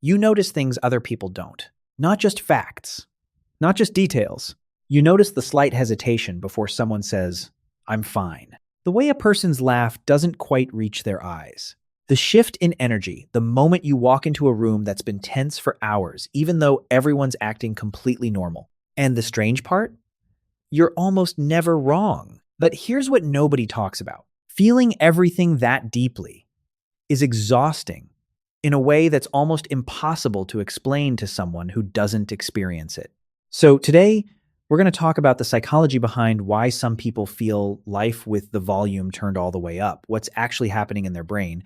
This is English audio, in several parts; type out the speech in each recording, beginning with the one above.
You notice things other people don't. Not just facts, not just details. You notice the slight hesitation before someone says, "I'm fine." The way a person's laugh doesn't quite reach their eyes. The shift in energy, the moment you walk into a room that's been tense for hours, even though everyone's acting completely normal. And the strange part? You're almost never wrong. But here's what nobody talks about. Feeling everything that deeply is exhausting in a way that's almost impossible to explain to someone who doesn't experience it. So today, we're going to talk about the psychology behind why some people feel life with the volume turned all the way up, what's actually happening in their brain,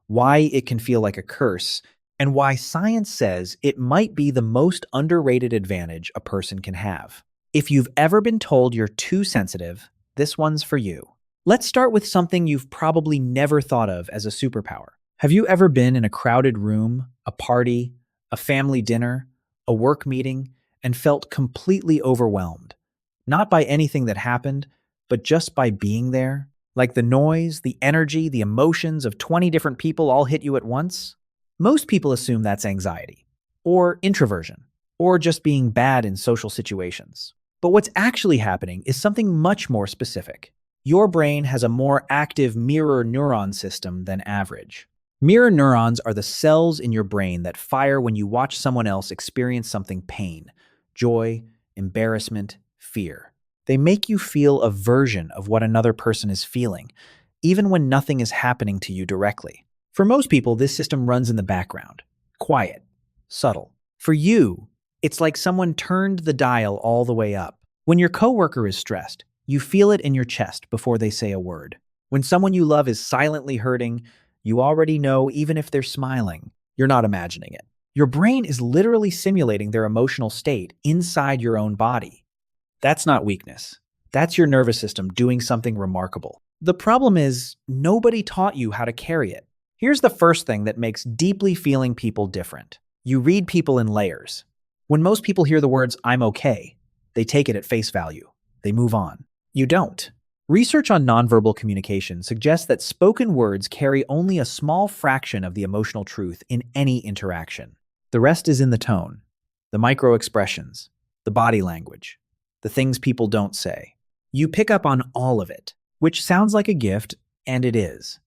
why it can feel like a curse, and why science says it might be the most underrated advantage a person can have. If you've ever been told you're too sensitive, this one's for you. Let's start with something you've probably never thought of as a superpower. Have you ever been in a crowded room, a party, a family dinner, a work meeting, and felt completely overwhelmed? Not by anything that happened, but just by being there? Like the noise, the energy, the emotions of 20 different people all hit you at once? Most people assume that's anxiety, or introversion, or just being bad in social situations. But what's actually happening is something much more specific. Your brain has a more active mirror neuron system than average. Mirror neurons are the cells in your brain that fire when you watch someone else experience something pain, joy, embarrassment, fear. They make you feel a version of what another person is feeling, even when nothing is happening to you directly. For most people, this system runs in the background, quiet, subtle. For you, it's like someone turned the dial all the way up. When your coworker is stressed, you feel it in your chest before they say a word. When someone you love is silently hurting, you already know even if they're smiling. You're not imagining it. Your brain is literally simulating their emotional state inside your own body. That's not weakness. That's your nervous system doing something remarkable. The problem is, nobody taught you how to carry it. Here's the first thing that makes deeply feeling people different. You read people in layers. When most people hear the words, "I'm okay," they take it at face value. They move on. You don't. Research on nonverbal communication suggests that spoken words carry only a small fraction of the emotional truth in any interaction. The rest is in the tone, the micro-expressions, the body language, the things people don't say. You pick up on all of it, which sounds like a gift, and it is.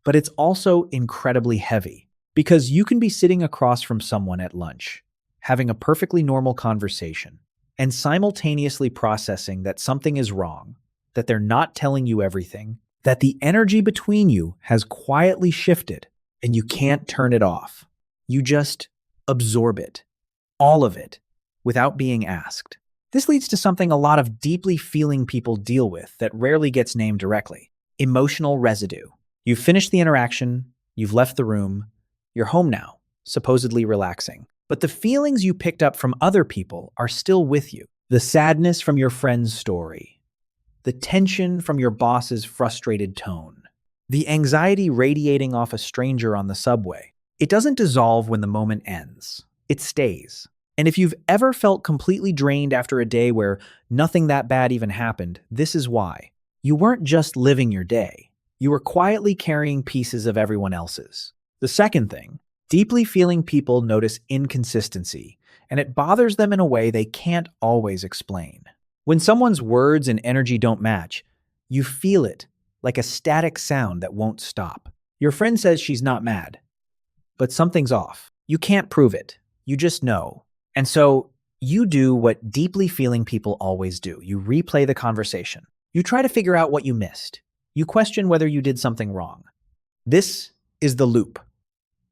But it's also incredibly heavy, because you can be sitting across from someone at lunch, having a perfectly normal conversation, and simultaneously processing that something is wrong, that they're not telling you everything, that the energy between you has quietly shifted, and you can't turn it off. You just absorb it, all of it, without being asked. This leads to something a lot of deeply feeling people deal with that rarely gets named directly: emotional residue. You've finished the interaction, you've left the room, you're home now, supposedly relaxing. But the feelings you picked up from other people are still with you. The sadness from your friend's story, the tension from your boss's frustrated tone, the anxiety radiating off a stranger on the subway. It doesn't dissolve when the moment ends. It stays. And if you've ever felt completely drained after a day where nothing that bad even happened, this is why. You weren't just living your day. You were quietly carrying pieces of everyone else's. The second thing, deeply feeling people notice inconsistency, and it bothers them in a way they can't always explain. When someone's words and energy don't match, you feel it, like a static sound that won't stop. Your friend says she's not mad, but something's off. You can't prove it. You just know. And so you do what deeply feeling people always do. You replay the conversation. You try to figure out what you missed. You question whether you did something wrong. This is the loop.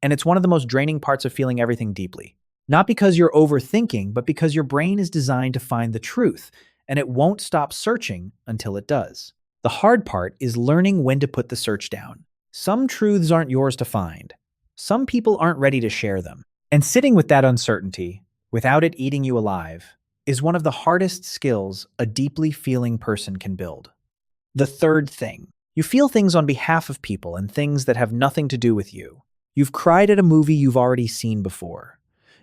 And it's one of the most draining parts of feeling everything deeply. Not because you're overthinking, but because your brain is designed to find the truth, and it won't stop searching until it does. The hard part is learning when to put the search down. Some truths aren't yours to find. Some people aren't ready to share them. And sitting with that uncertainty, without it eating you alive, is one of the hardest skills a deeply feeling person can build. The third thing, you feel things on behalf of people and things that have nothing to do with you. You've cried at a movie you've already seen before.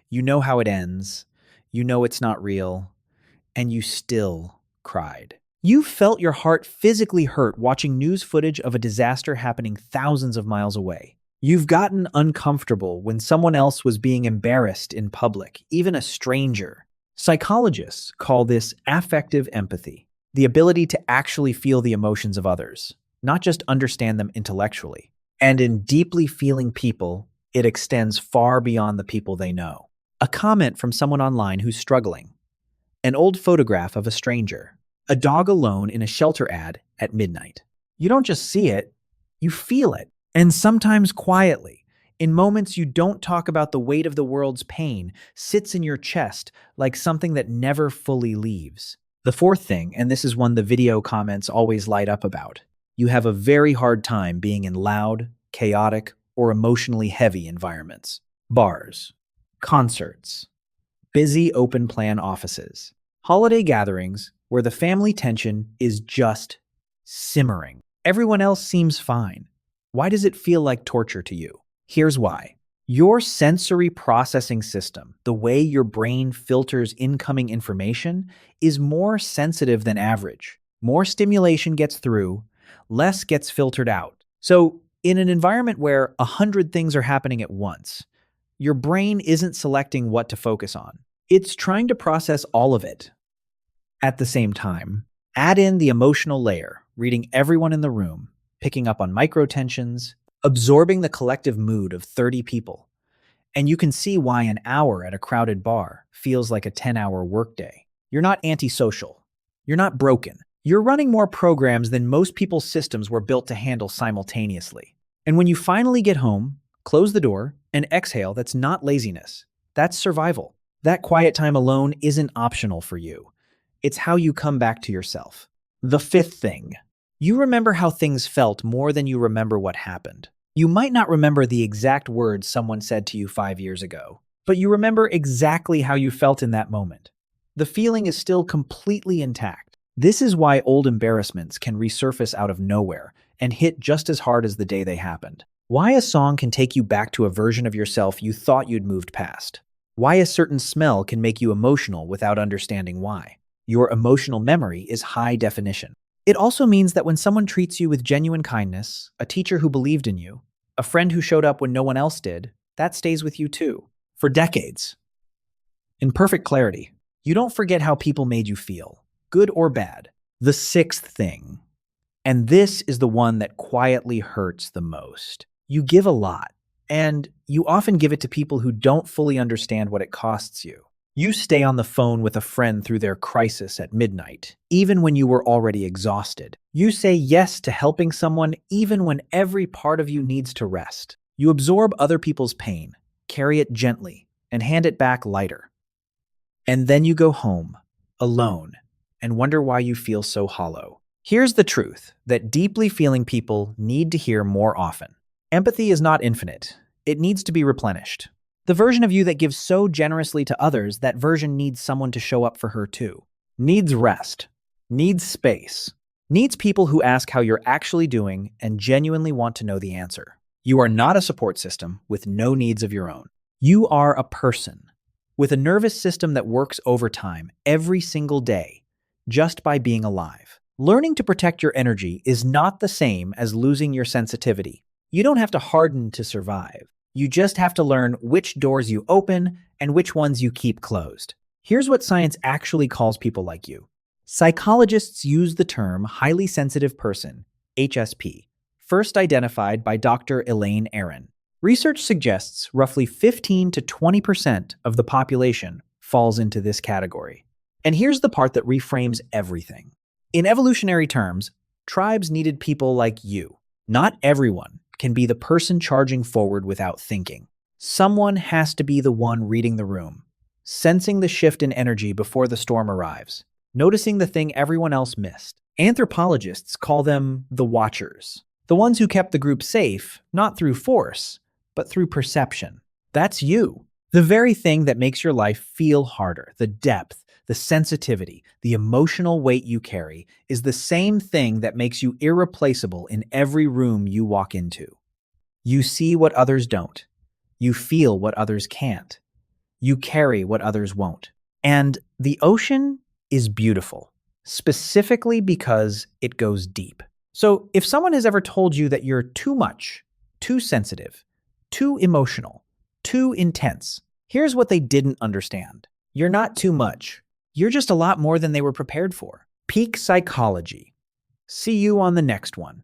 You know how it ends. You know it's not real. And you still cried. You felt your heart physically hurt watching news footage of a disaster happening thousands of miles away. You've gotten uncomfortable when someone else was being embarrassed in public, even a stranger. Psychologists call this affective empathy, the ability to actually feel the emotions of others, not just understand them intellectually. And in deeply feeling people, it extends far beyond the people they know. A comment from someone online who's struggling, an old photograph of a stranger, a dog alone in a shelter ad at midnight. You don't just see it, you feel it. And sometimes quietly, in moments you don't talk about, the weight of the world's pain sits in your chest like something that never fully leaves. The fourth thing, and this is one the video comments always light up about, you have a very hard time being in loud, chaotic, or emotionally heavy environments. Bars, concerts, busy open plan offices, holiday gatherings where the family tension is just simmering. Everyone else seems fine. Why does it feel like torture to you? Here's why. Your sensory processing system, the way your brain filters incoming information, is more sensitive than average. More stimulation gets through, less gets filtered out. So, in an environment where 100 things are happening at once, your brain isn't selecting what to focus on. It's trying to process all of it at the same time. Add in the emotional layer, reading everyone in the room, picking up on micro tensions, absorbing the collective mood of 30 people. And you can see why an hour at a crowded bar feels like a 10-hour workday. You're not antisocial. You're not broken. You're running more programs than most people's systems were built to handle simultaneously. And when you finally get home, close the door and exhale. That's not laziness. That's survival. That quiet time alone isn't optional for you. It's how you come back to yourself. The fifth thing. You remember how things felt more than you remember what happened. You might not remember the exact words someone said to you 5 years ago, but you remember exactly how you felt in that moment. The feeling is still completely intact. This is why old embarrassments can resurface out of nowhere and hit just as hard as the day they happened. Why a song can take you back to a version of yourself you thought you'd moved past. Why a certain smell can make you emotional without understanding why. Your emotional memory is high definition. It also means that when someone treats you with genuine kindness, a teacher who believed in you, a friend who showed up when no one else did, that stays with you too, for decades. In perfect clarity, you don't forget how people made you feel, good or bad. The sixth thing, and this is the one that quietly hurts the most. You give a lot, and you often give it to people who don't fully understand what it costs you. You stay on the phone with a friend through their crisis at midnight, even when you were already exhausted. You say yes to helping someone even when every part of you needs to rest. You absorb other people's pain, carry it gently, and hand it back lighter. And then you go home, alone, and wonder why you feel so hollow. Here's the truth that deeply feeling people need to hear more often. Empathy is not infinite. It needs to be replenished. The version of you that gives so generously to others, that version needs someone to show up for her too. Needs rest. Needs space. Needs people who ask how you're actually doing and genuinely want to know the answer. You are not a support system with no needs of your own. You are a person with a nervous system that works overtime every single day just by being alive. Learning to protect your energy is not the same as losing your sensitivity. You don't have to harden to survive. You just have to learn which doors you open and which ones you keep closed. Here's what science actually calls people like you. Psychologists use the term highly sensitive person, HSP, first identified by Dr. Elaine Aron. Research suggests roughly 15 to 20% of the population falls into this category. And here's the part that reframes everything. In evolutionary terms, tribes needed people like you. Not everyone can be the person charging forward without thinking. Someone has to be the one reading the room, sensing the shift in energy before the storm arrives, noticing the thing everyone else missed. Anthropologists call them the watchers, the ones who kept the group safe, not through force, but through perception. That's you. The very thing that makes your life feel harder, the depth, the sensitivity, the emotional weight you carry, is the same thing that makes you irreplaceable in every room you walk into. You see what others don't. You feel what others can't. You carry what others won't. And the ocean is beautiful, specifically because it goes deep. So if someone has ever told you that you're too much, too sensitive, Too emotional. Too intense. Here's what they didn't understand. You're not too much. You're just a lot more than they were prepared for. Peak psychology. See you on the next one.